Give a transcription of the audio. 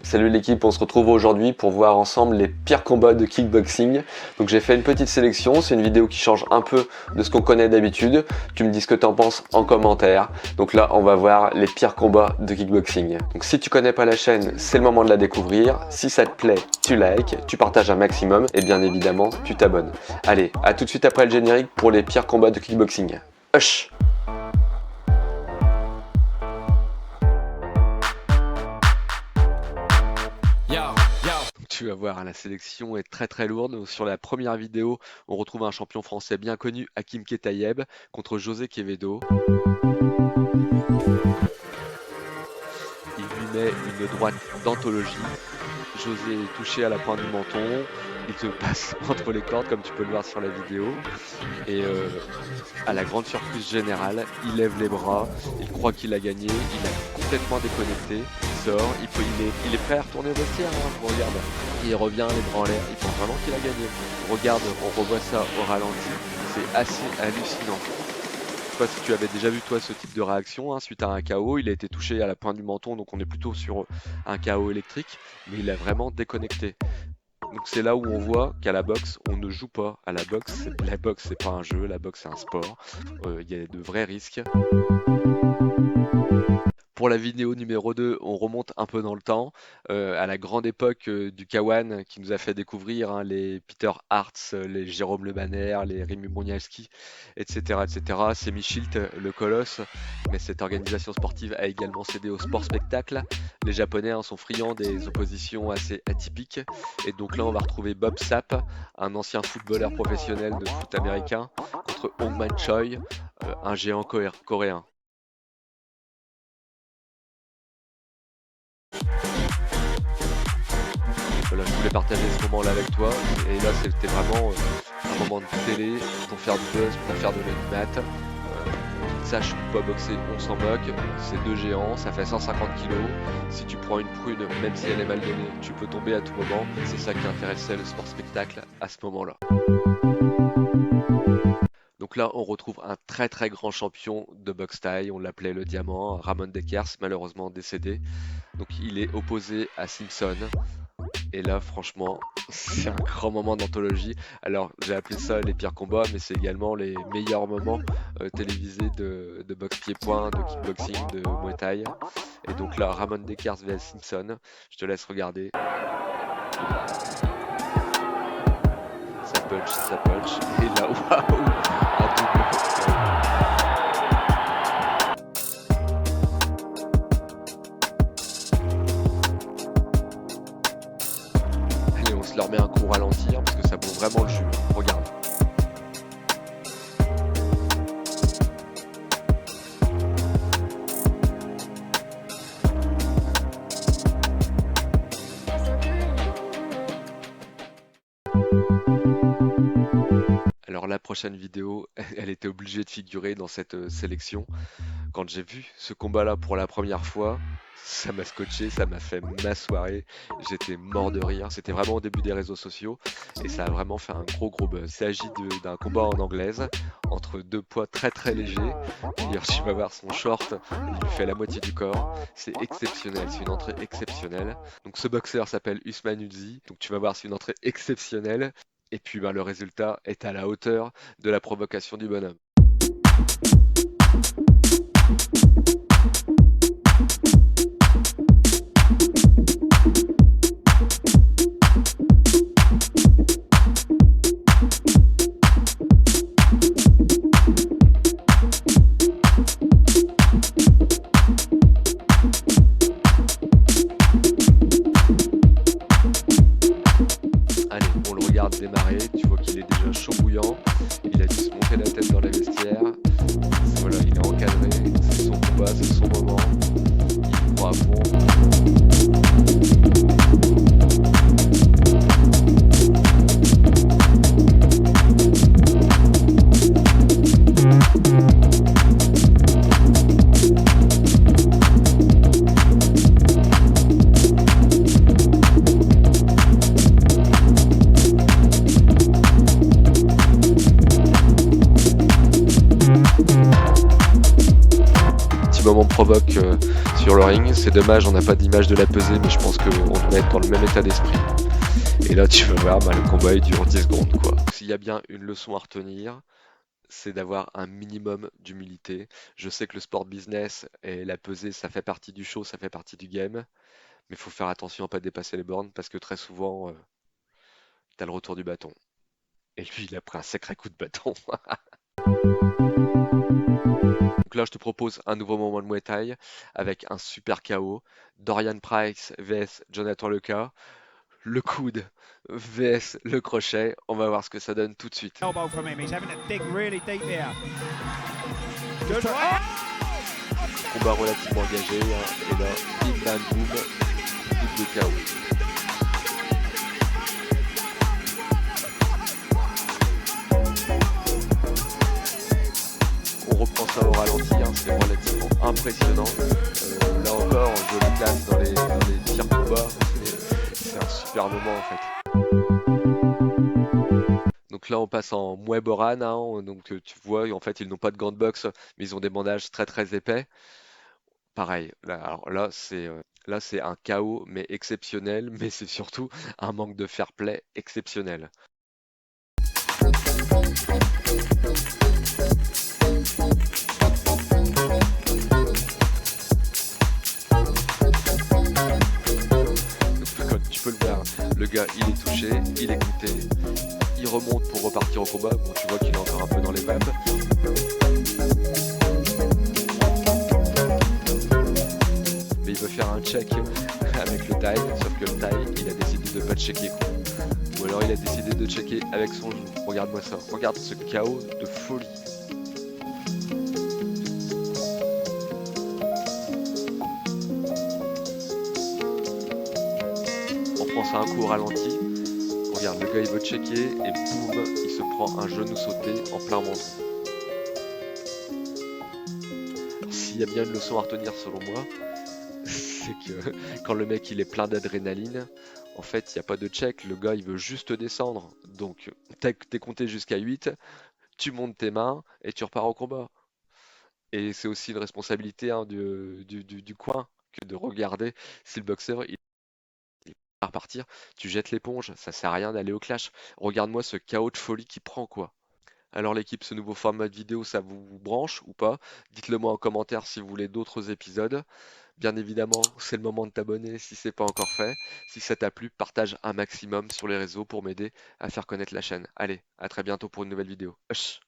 Salut l'équipe, on se retrouve aujourd'hui pour voir ensemble les pires combats de kickboxing. Donc j'ai fait une petite sélection, c'est une vidéo qui change un peu de ce qu'on connaît d'habitude. Tu me dis ce que tu en penses en commentaire. Donc là on va voir les pires combats de kickboxing. Donc si tu connais pas la chaîne, c'est le moment de la découvrir. Si ça te plaît, tu likes, tu partages un maximum et bien évidemment tu t'abonnes. Allez, à tout de suite après le générique pour les pires combats de kickboxing. Hush! Tu vas voir, la sélection est très lourde. Sur la première vidéo, on retrouve un champion français bien connu, Hakim Ketayeb, contre José Quevedo. Il lui met une droite d'anthologie. José est touché à la pointe du menton. Il se passe entre les cordes, comme tu peux le voir sur la vidéo. Et à la grande surprise générale, il lève les bras. Il croit qu'il a gagné. Il a complètement déconnecté. Il sort. Il est prêt à retourner au vestiaire. Regarde. Il revient les bras en l'air. Il pense vraiment qu'il a gagné. Regarde, on revoit ça au ralenti. C'est assez hallucinant. Je sais pas si tu avais déjà vu toi ce type de réaction suite à un KO. Il a été touché à la pointe du menton, donc on est plutôt sur un KO électrique, mais il a vraiment déconnecté. Donc c'est là où on voit qu'à la boxe, on ne joue pas à la boxe. La boxe, c'est pas un jeu, la boxe, c'est un sport. Il y a de vrais risques. Pour la vidéo numéro 2, on remonte un peu dans le temps, à la grande époque du K1 qui nous a fait découvrir les Peter Hartz, les Jérôme Le Banner, les Rémi Bronialski, etc. C'est Michilt, le colosse, mais cette organisation sportive a également cédé au sport spectacle. Les Japonais sont friands des oppositions assez atypiques, et donc là on va retrouver Bob Sapp, un ancien footballeur professionnel de foot américain, contre Hong Man Choi, un géant coréen. Voilà, je voulais partager ce moment-là avec toi, et là c'était vraiment un moment de télé pour faire du buzz, pour faire de l'animat. Sache pas boxer, on s'en moque, c'est deux géants, ça fait 150 kg. Si tu prends une prune, même si elle est mal donnée, tu peux tomber à tout moment. C'est ça qui intéressait le sport spectacle à ce moment-là. Donc là, on retrouve un très grand champion de boxe thaï, on l'appelait le diamant, Ramon Dekers, malheureusement décédé. Donc il est opposé à Simpson. Et là, franchement, c'est un grand moment d'anthologie. Alors, j'ai appelé ça les pires combats, mais c'est également les meilleurs moments télévisés de boxe pied-point, de kickboxing, de Muay Thai. Et donc là, Ramon Dekers vs Simpson. Je te laisse regarder. Ça punch. Et là, waouh, un double. On se leur met un coup ralentir parce que ça vaut vraiment le jus. Regarde. Alors la prochaine vidéo, elle était obligée de figurer dans cette sélection. Quand j'ai vu ce combat-là pour la première fois, ça m'a scotché, ça m'a fait ma soirée. J'étais mort de rire. C'était vraiment au début des réseaux sociaux et ça a vraiment fait un gros buzz. Il s'agit d'un combat en anglaise entre deux poids très légers. D'ailleurs, tu vas voir son short, il lui fait la moitié du corps. C'est exceptionnel, c'est une entrée exceptionnelle. Donc ce boxeur s'appelle Usman Uzi. Donc tu vas voir, c'est une entrée exceptionnelle. Et puis le résultat est à la hauteur de la provocation du bonhomme. Allez, on le regarde démarrer, tu vois qu'il est déjà chaud bouillant, il a dû se monter la tête dans les vestiaires, voilà, il est encadré, c'est son combat, c'est son moment, il croit à fond. on provoque sur le ring. C'est dommage, on n'a pas d'image de la pesée, mais je pense qu'on doit être dans le même état d'esprit. Et là, tu vas voir, bah, le combat il dure 10 secondes, quoi. S'il y a bien une leçon à retenir, c'est d'avoir un minimum d'humilité. Je sais que le sport business et la pesée, ça fait partie du show, ça fait partie du game, mais il faut faire attention à pas dépasser les bornes parce que très souvent, t'as le retour du bâton. Et lui, il a pris un sacré coup de bâton. Donc là, je te propose un nouveau moment de Muay Thai avec un super KO. Dorian Price vs Jonathan Leca. Le coude vs le crochet. On va voir ce que ça donne tout de suite. Elbow from him. He's having to dig really deep here. Combat relativement engagé. Hein. Et là, bim bam boum, double KO. On reprend ça au ralenti, hein, c'est relativement impressionnant. Là encore, je le classe dans les pires combats. C'est un super moment en fait. Donc là, on passe en Muay Boran. Hein, donc tu vois, en fait, ils n'ont pas de gants de boxe, mais ils ont des bandages très très épais. Pareil, alors là, c'est un chaos, mais exceptionnel, mais c'est surtout un manque de fair play exceptionnel. Comme tu peux le voir, le gars, il est touché, il est goûté, il remonte pour repartir au combat. Bon, tu vois qu'il est encore un peu dans les vapes. Mais il veut faire un check avec le taille, sauf que le taille, il a décidé de pas checker quoi. Ou alors il a décidé de checker avec son genou. Regarde-moi ça, regarde ce chaos de folie. On prend ça un coup au ralenti. Regarde, le gars il veut checker et boum, il se prend un genou sauté en plein menton. S'il y a bien une leçon à retenir selon moi, c'est que quand le mec il est plein d'adrénaline, en fait il n'y a pas de check, le gars il veut juste descendre. Donc t'es compté jusqu'à 8, tu montes tes mains et tu repars au combat. Et c'est aussi une responsabilité hein, du coin que de regarder si le boxeur il va repartir, tu jettes l'éponge, ça sert à rien d'aller au clash. Regarde-moi ce chaos de folie qui prend quoi. Alors l'équipe, ce nouveau format de vidéo, ça vous branche ou pas? Dites-le moi en commentaire si vous voulez d'autres épisodes. Bien évidemment, c'est le moment de t'abonner si c'est pas encore fait. Si ça t'a plu, partage un maximum sur les réseaux pour m'aider à faire connaître la chaîne. Allez, à très bientôt pour une nouvelle vidéo. Hush.